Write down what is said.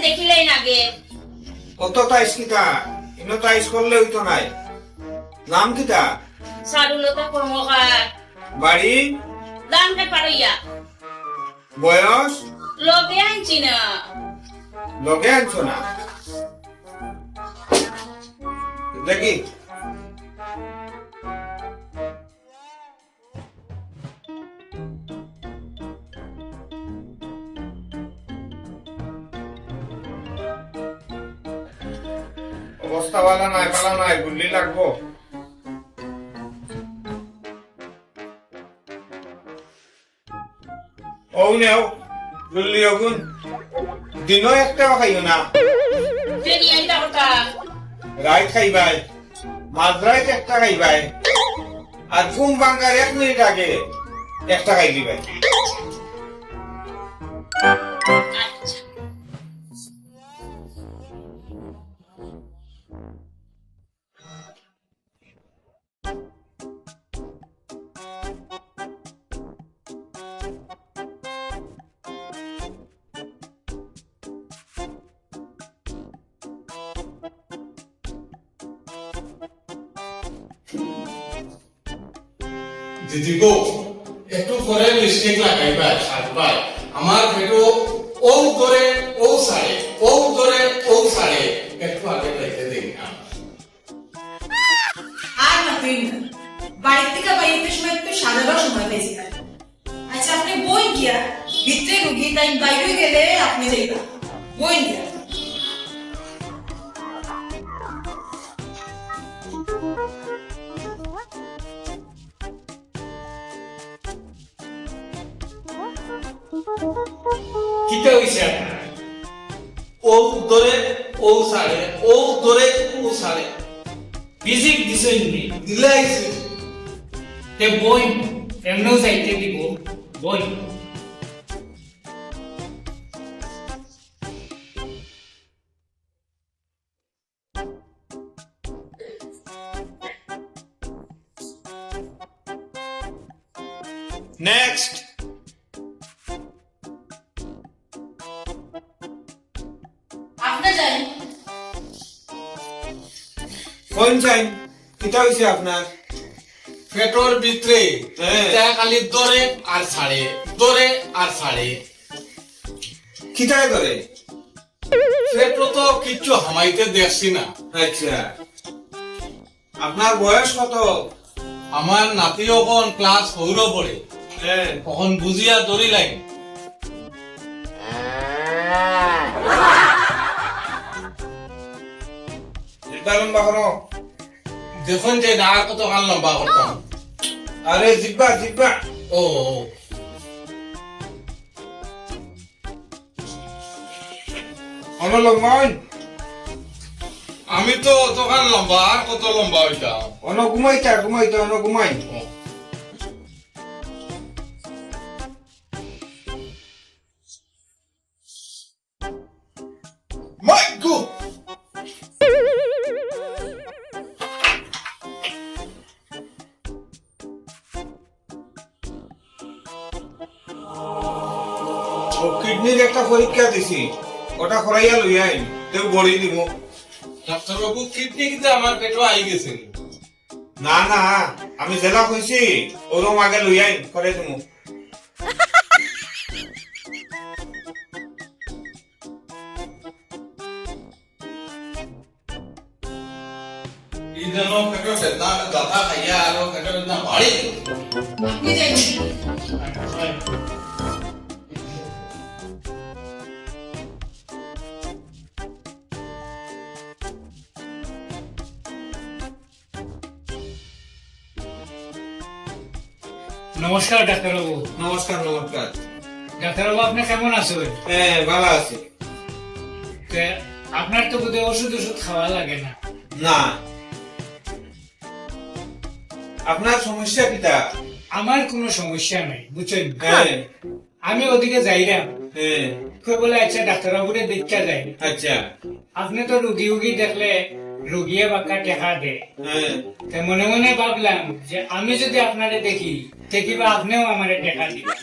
দেখিলেই নাগে কত টাইস কিতা ইনো টাইস করলে হইতো নাই নাম কিতা চারুলতা কর্মকার বাড়ি দামকে পারইয়া বয়স লগে আনছি না লগে আনছো না দেখি অবস্থা ভালো নাই পালা নাই গুল্লি লাগবো ও নেও গুল্লি অগুন দিনও একটাও খাইও না ফেরি আইতা কথা রাইত খাইবাই মাঝরাইত একটা খাইবাই আর ঘুম ভাঙ্গার 1 মিনিট আগে একটা খাই দিবাই আচ্ছা দিদি গো একটু করে লিপস্টিক লাগাইবা সাজবা আমার ফেটো ও ধরে ও সাড়ে ও ধরে ও সাড়ে একটু আগে রেখে দিন আর না তুই না বাড়ির থেকে বাইরের সময় একটু সাজাবার সময় পেয়েছি না আচ্ছা আপনি বই গিয়া ভিতরে রুগী তাই বাইরে গেলে আপনি যাইবা বই গিয়া কিটা হইছে আপনার ও ধরে ও সাড়ে ও ধরে ও সাড়ে ফিজিক দিছেননি দিলাইছে তে বই এমনও যাইতে দিব বই নেক্সট আপনি যাই কোন চাই কিটা হইছে আপনার ফেটোর ভিতরে হ্যাঁ। এটা খালি ধরে আর সাড়ে ধরে আর সাড়ে কিটায় করে ফেটো তো কিচ্ছু হামাইতে দেখছি না আচ্ছা আপনার বয়স কত আমার নাতি এখন ক্লাস 4 পড়ে হ্যাঁ কখন বুঝিয়া ধরি লাগে এটা লম্বা করো দেখুন যে না কত কাল লম্বা করতাম আরে জিব্বা জিব্বা ও অন্য লম্বা হইন আমি তো তখন লম্বা আর কত লম্বা হইতাম অন্য ঘুমাইতা ঘুমাইতা অন্য ঘুমাই মাই গো ও কিডনির একটা পরীক্ষা দিছি ওটা করাইয়া লই আইন তেও বড়ি দিব ডাক্তার বাবু কিডনি কিন্তু আমার পেটে আই গেছে না না আমি জেলা কইছি ওরম আগে লই আইন করে দিব এই যেন পেটে বেদনা দাদা খাইয়া আর পেটে বেদনা বাড়ি আপনি যাই নমস্কার ডাক্তারবাবু নমস্কার নমস্কার ডাক্তারবাবু আপনি কেমন আছেন হ্যাঁ ভালো আছে তে আপনার তো বোধহয় ওষুধ খাওয়া লাগে না না আপনার সমস্যা কিটা আমার কোনো সমস্যা নাই বুঝছেন হ্যাঁ আমি ওদিকে যাইলাম হ্যাঁ কই বলে আচ্ছা ডাক্তারবাবুরে দেখা যায় আচ্ছা আপনি তো রুগী উগী দেখলে রুগিয়ে বাক্কা টেকা দে হ্যাঁ মনে মনে ভাবলাম যে আমি যদি আপনারে দেখি দেখিবা আপনিও আমারে টেকা দিবেন